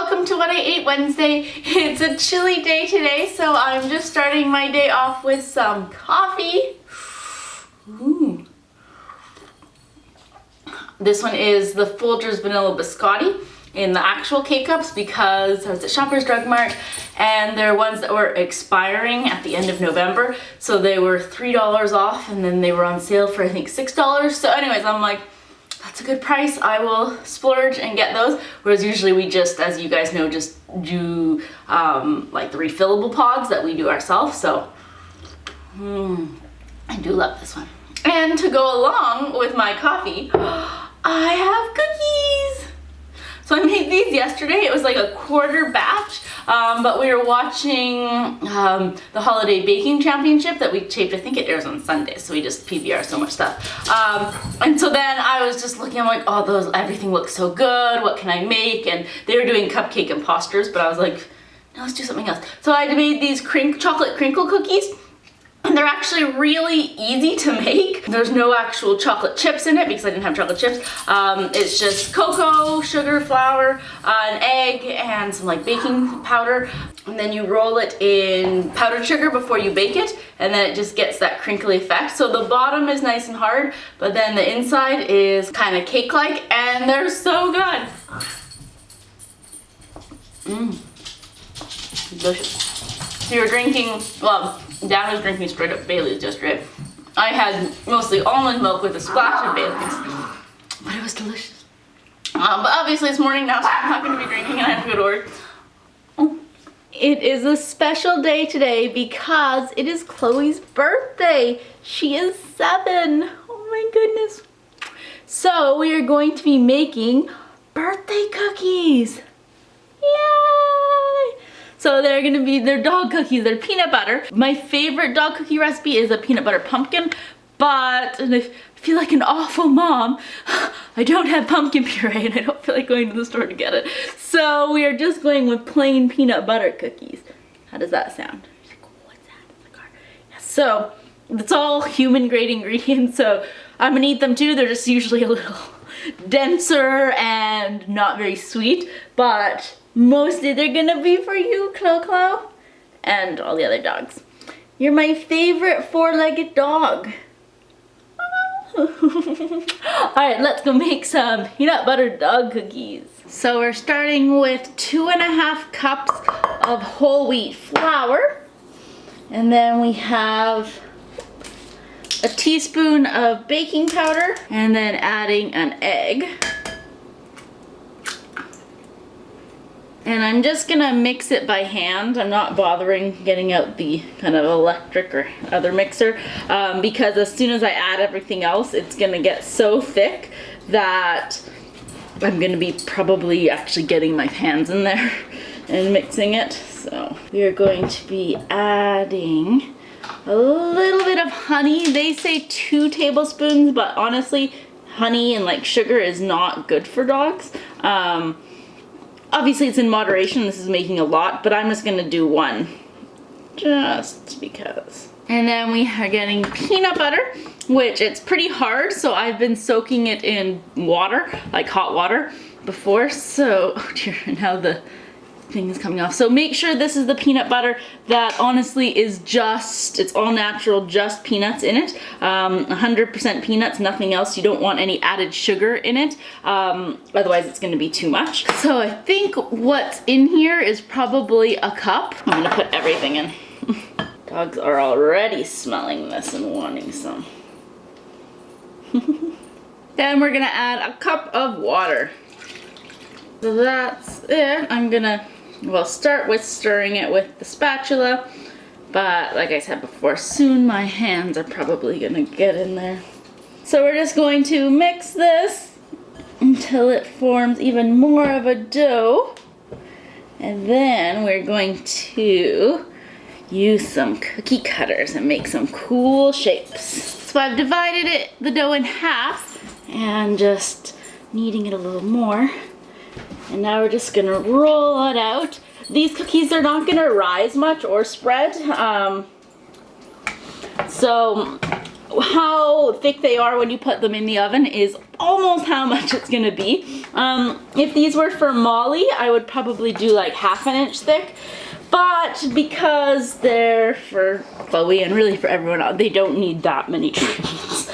welcome to What I Ate Wednesday. It's a chilly day today, so I'm just starting my day off with some coffee. Ooh. This one is the Folgers Vanilla Biscotti in the actual K-Cups because I was at Shoppers Drug Mart and there are ones that were expiring at the end of November. So they were $3 off and then they were on sale for I think $6. So anyways, I'm like, that's a good price. I will splurge and get those. Whereas usually we just, as you guys know, just do like the refillable pods that we do ourselves. So I do love this one. And to go along with my coffee, I have cookies. So I made these yesterday. It was like a quarter batch, but we were watching the Holiday Baking Championship that we taped. I think it airs on Sundays, so we just PBR so much stuff. And so then I was just looking, I'm like, oh, everything looks so good. What can I make? And they were doing cupcake imposters, but I was like, no, let's do something else. So I made these chocolate crinkle cookies. And they're actually really easy to make. There's no actual chocolate chips in it because I didn't have chocolate chips. It's just cocoa, sugar, flour, an egg, and some like baking powder. And then you roll it in powdered sugar before you bake it, and then it just gets that crinkly effect. So the bottom is nice and hard, but then the inside is kind of cake-like, and they're so good. Delicious. So you're drinking, well, Dad was drinking straight up Bailey's yesterday. I had mostly almond milk with a splash of Bailey's, but it was delicious. But obviously it's morning now, so I'm not going to be drinking and I have to go to work. It is a special day today because it is Chloe's birthday. She is 7. Oh my goodness. So we are going to be making birthday cookies. Yay! So they're dog cookies, they're peanut butter. My favorite dog cookie recipe is a peanut butter pumpkin, but and I feel like an awful mom. I don't have pumpkin puree and I don't feel like going to the store to get it. So we are just going with plain peanut butter cookies. How does that sound? What's that? So it's all human grade ingredients, so I'm gonna eat them too. They're just usually a little denser and not very sweet, but mostly they're gonna be for you, Clo, and all the other dogs. You're my favorite four-legged dog. Alright, let's go make some peanut butter dog cookies. So we're starting with 2.5 cups of whole wheat flour. And then we have a teaspoon of baking powder. And then adding an egg. And I'm just gonna mix it by hand. I'm not bothering getting out the kind of electric or other mixer because as soon as I add everything else, it's gonna get so thick that I'm gonna be probably actually getting my hands in there and mixing it. So we are going to be adding a little bit of honey. They say 2 tablespoons, but honestly, honey and like sugar is not good for dogs. Obviously it's in moderation, this is making a lot, but I'm just gonna do 1, just because. And then we are getting peanut butter, which it's pretty hard, so I've been soaking it in water, like hot water, before, so, oh dear, now the thing is coming off. So make sure this is the peanut butter that honestly is just, it's all natural, just peanuts in it. 100% peanuts, nothing else. You don't want any added sugar in it. Otherwise it's gonna be too much. So I think what's in here is probably a cup. I'm gonna put everything in. Dogs are already smelling this and wanting some. Then we're gonna add a cup of water. So that's it. I'm gonna, well, start with stirring it with the spatula, but like I said before, soon my hands are probably gonna get in there. So we're just going to mix this until it forms even more of a dough, and then we're going to use some cookie cutters and make some cool shapes. So I've divided the dough in half and just kneading it a little more. And now we're just gonna roll it out. These cookies are not gonna rise much or spread. So how thick they are when you put them in the oven is almost how much it's gonna be. If these were for Molly, I would probably do like 1/2 inch thick. But because they're for Chloe and really for everyone else, they don't need that many treats.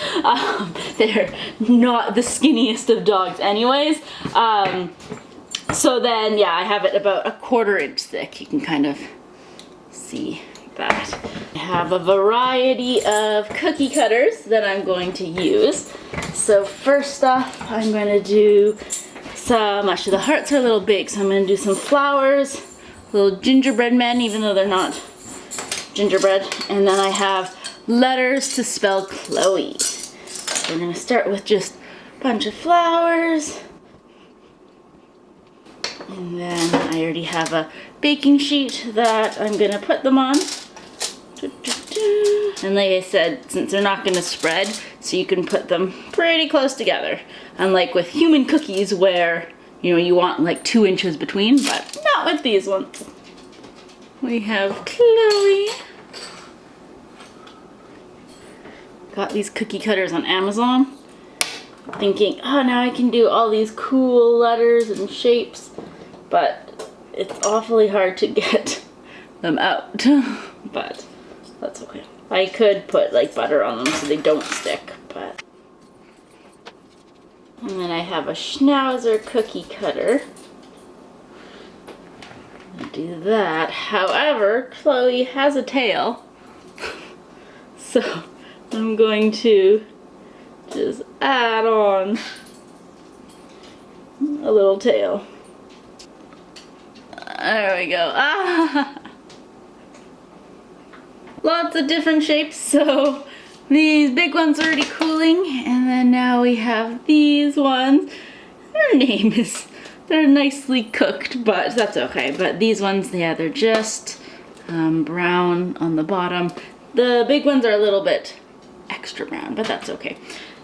They're not the skinniest of dogs anyways. So then, yeah, I have it about 1/4 inch thick. You can kind of see that. I have a variety of cookie cutters that I'm going to use. So first off, I'm going to do some, actually the hearts are a little big, so I'm going to do some flowers, little gingerbread men, even though they're not gingerbread. And then I have letters to spell Chloe. So I'm going to start with just a bunch of flowers. And then I already have a baking sheet that I'm going to put them on. And like I said, since they're not going to spread, so you can put them pretty close together. Unlike with human cookies where, you know, you want like 2 inches between, but not with these ones. We have Chloe. Got these cookie cutters on Amazon. Thinking, oh, now I can do all these cool letters and shapes, but it's awfully hard to get them out. But that's okay. I could put like butter on them so they don't stick, but. And then I have a Schnauzer cookie cutter. I'll do that. However, Chloe has a tail, so I'm going to just add on a little tail. There we go. Ah! Lots of different shapes. So these big ones are already cooling, and then now we have these ones. They're nicely cooked, but that's okay. But these ones, yeah, they're just brown on the bottom. The big ones are a little bit extra brown, but that's okay.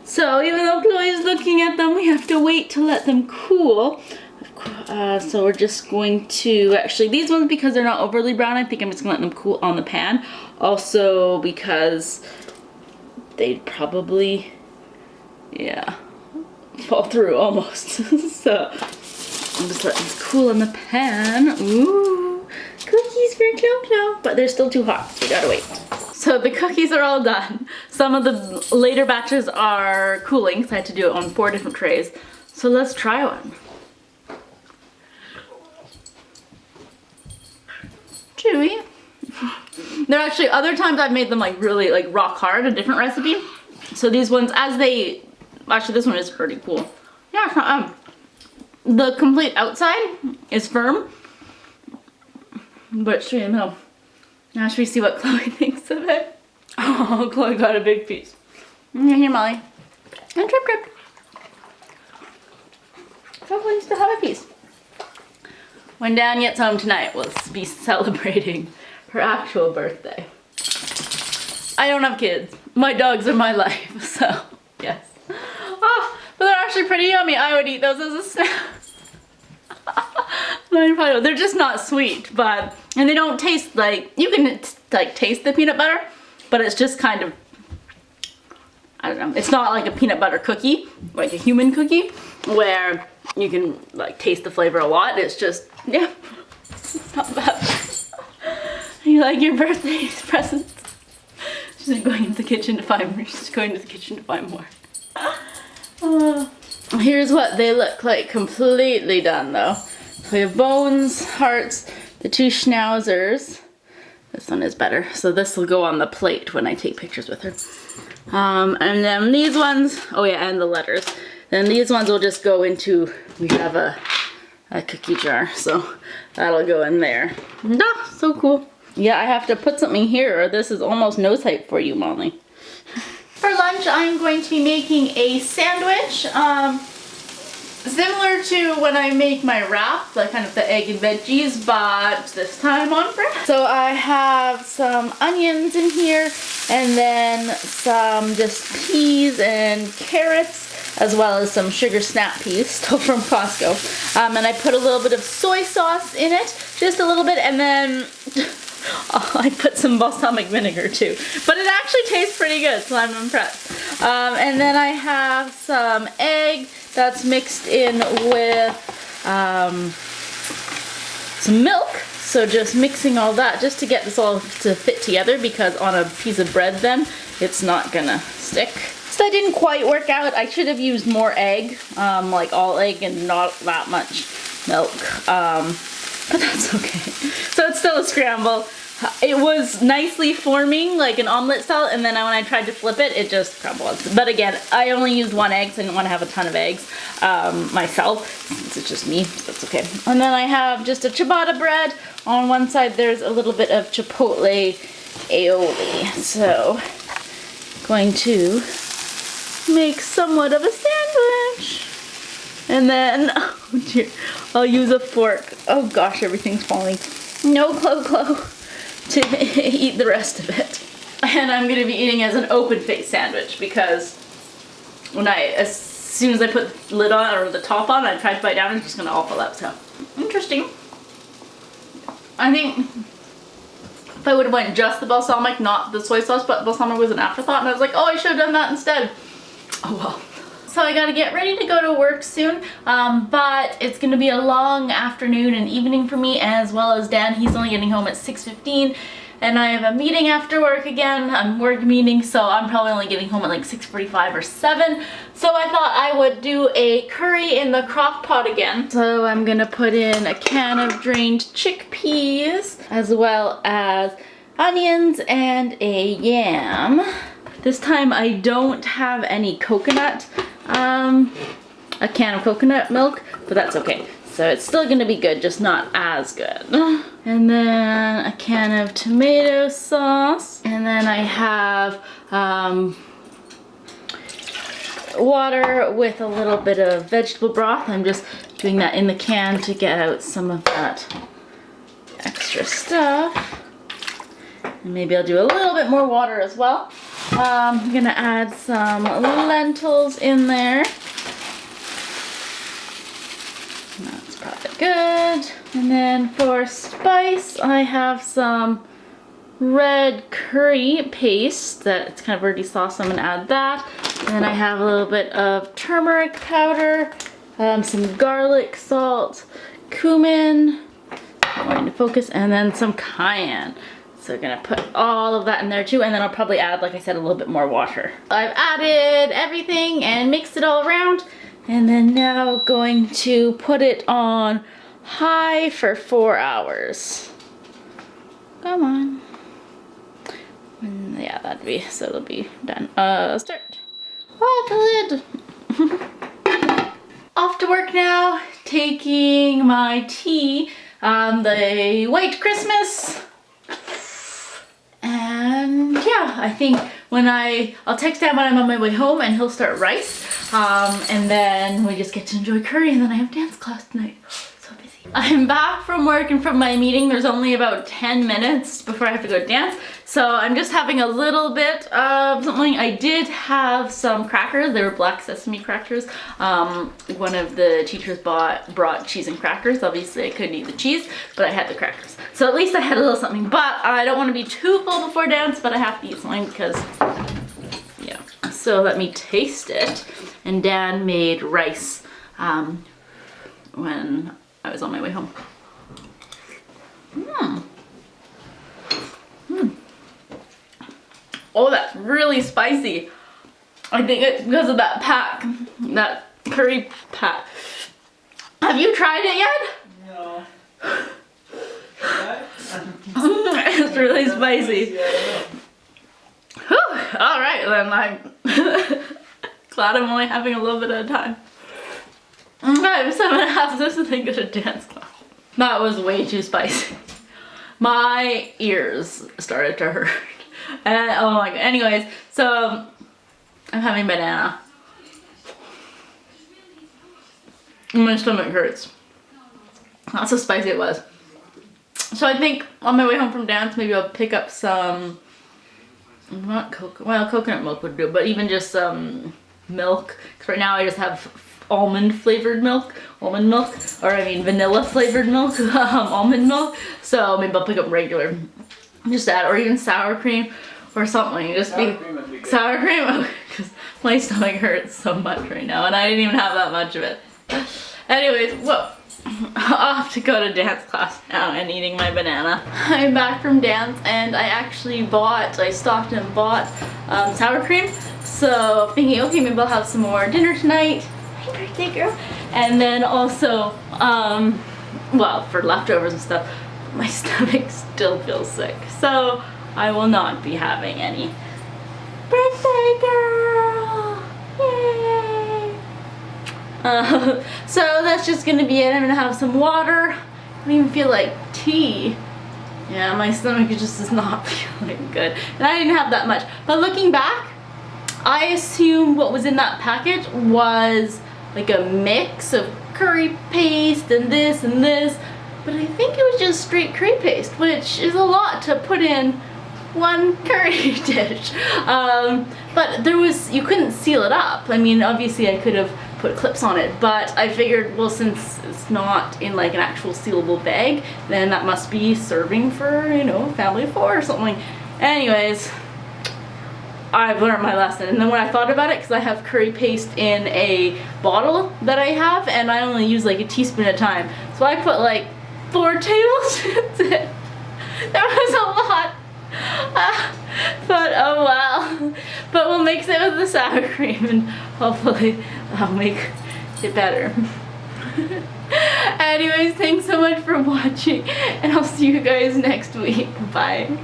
So even though Chloe's looking at them, we have to wait to let them cool. So we're just going to, actually these ones, because they're not overly brown, I think I'm just gonna let them cool on the pan. Also because they'd probably, yeah, fall through almost. So I'm just letting this cool in the pan. Ooh, cookies for Clo-Clo, but they're still too hot, so we gotta wait. So the cookies are all done. Some of the later batches are cooling, so I had to do it on 4 different trays. So let's try one. Chewy. There are actually other times I've made them like really like rock hard, a different recipe. So these ones, as they, actually this one is pretty cool. Yeah, it's not, the complete outside is firm, but straight in the middle. Now should we see what Chloe thinks of it? Oh, Chloe got a big piece. Here, Molly. And Trip Trip. Chloe needs to have a piece. When Dan gets home tonight, we'll be celebrating her actual birthday. I don't have kids. My dogs are my life, so yes. Oh, but they're actually pretty yummy. I would eat those as a snack. They're just not sweet, but, and they don't taste like, you can like taste the peanut butter, but it's just kind of, I don't know, it's not like a peanut butter cookie, like a human cookie, where you can like taste the flavor a lot. It's just, yeah, it's not bad. You like your birthday presents? She's like going into the kitchen to find more. She's going to the kitchen to find more. Here's what they look like completely done though. So we have bones, hearts, the 2 schnauzers. This one is better. So this will go on the plate when I take pictures with her. And then these ones, oh yeah, and the letters. Then these ones will just go into, we have a cookie jar, so that'll go in there. Ah, so cool. Yeah, I have to put something here or this is almost no type for you, Molly. For lunch, I'm going to be making a sandwich. Similar to when I make my wrap, like kind of the egg and veggies, but this time on bread. So I have some onions in here, and then some just peas and carrots, as well as some sugar snap peas, still from Costco. And I put a little bit of soy sauce in it, just a little bit, and then I put some balsamic vinegar too, but it actually tastes pretty good, so I'm impressed. And then I have some egg that's mixed in with some milk. So just mixing all that just to get this all to fit together, because on a piece of bread then it's not gonna stick. So that didn't quite work out. I should have used more egg, like all egg and not that much milk, but that's okay. So it's still a scramble. It was nicely forming like an omelet style, and then when I tried to flip it, it just crumbled. But again, I only used one egg, so I didn't want to have a ton of eggs myself, since it's just me, so that's okay. And then I have just a ciabatta bread. On one side there's a little bit of chipotle aioli. So going to make somewhat of a sandwich. And then, oh dear, I'll use a fork. Oh gosh, everything's falling. No clo-clo to eat the rest of it. And I'm gonna be eating as an open face sandwich, because as soon as I put the lid on or the top on, I try to bite down, it's just gonna all fall out. So interesting. I think if I would have went just the balsamic, not the soy sauce, but balsamic was an afterthought, and I was like, oh, I should have done that instead. Oh well. So I gotta get ready to go to work soon, but it's gonna be a long afternoon and evening for me, as well as Dan. He's only getting home at 6:15, and I have a meeting after work again, a work meeting, so I'm probably only getting home at like 6:45 or 7. So I thought I would do a curry in the crock pot again. So I'm gonna put in a can of drained chickpeas, as well as onions and a yam. This time I don't have any coconut, a can of coconut milk, but that's okay. So it's still gonna be good, just not as good. And then a can of tomato sauce. And then I have water with a little bit of vegetable broth. I'm just doing that in the can to get out some of that extra stuff. And maybe I'll do a little bit more water as well. I'm gonna add some lentils in there. That's probably good. And then for spice, I have some red curry paste that it's kind of already sauce, so I'm gonna add that. And then I have a little bit of turmeric powder, some garlic salt, cumin, I'm going to focus, and then some cayenne. So I'm gonna put all of that in there too, and then I'll probably add, like I said, a little bit more water. I've added everything and mixed it all around, and then now going to put it on high for 4 hours. Come on. And yeah, that'd be, so it'll be done. Start. Oh, the lid. Off to work now, taking my tea, the White Christmas. And yeah, I think when I'll text Dad when I'm on my way home, and he'll start rice. And then we just get to enjoy curry, and then I have dance class tonight. So busy. I'm back from work and from my meeting. There's only about 10 minutes before I have to go dance. So I'm just having a little bit of something. I did have some crackers. They were black sesame crackers. One of the teachers brought cheese and crackers. Obviously I couldn't eat the cheese, but I had the crackers. So at least I had a little something, but I don't want to be too full before dance, but I have to eat something because, yeah. So let me taste it. And Dan made rice when I was on my way home. Oh, that's really spicy. I think it's because of that pack, that curry pack. Have you tried it yet? No. It's really spicy. Whew. All right, then I'm glad I'm only having a little bit at a time. I'm 7.5, this is a good dance class. That was way too spicy. My ears started to hurt. And, oh my god. Anyways, so I'm having banana. My stomach hurts. That's how spicy it was. So I think on my way home from dance, maybe I'll pick up some, not coconut, well, coconut milk would do, but even just some milk. Because right now I just have almond flavored milk, or I mean vanilla flavored milk, almond milk. So maybe I'll pick up regular, just that, or even sour cream or something. Just sour cream, sour cream, because my stomach hurts so much right now, and I didn't even have that much of it. Anyways, whoa. Off to go to dance class now and eating my banana. I'm back from dance and I stopped and bought sour cream. So thinking, okay, maybe I'll have some more dinner tonight. My birthday girl. And then also, well, for leftovers and stuff, my stomach still feels sick. So I will not be having any birthday girl. Yay! So that's just gonna be it. I'm gonna have some water. I don't even feel like tea. Yeah, my stomach just is not feeling good. And I didn't have that much. But looking back, I assume what was in that package was like a mix of curry paste and this. But I think it was just straight curry paste, which is a lot to put in one curry dish. But you couldn't seal it up. I mean, obviously I could have put clips on it, but I figured, well, since it's not in like an actual sealable bag, then that must be serving for, you know, a family of 4 or something. Anyways, I've learned my lesson. And then when I thought about it, because I have curry paste in a bottle that I have, and I only use like a teaspoon at a time, so I put like 4 tablespoons in. That was a lot. But oh well. But we'll mix it with the sour cream and hopefully that'll make it better. Anyways, thanks so much for watching and I'll see you guys next week. Bye.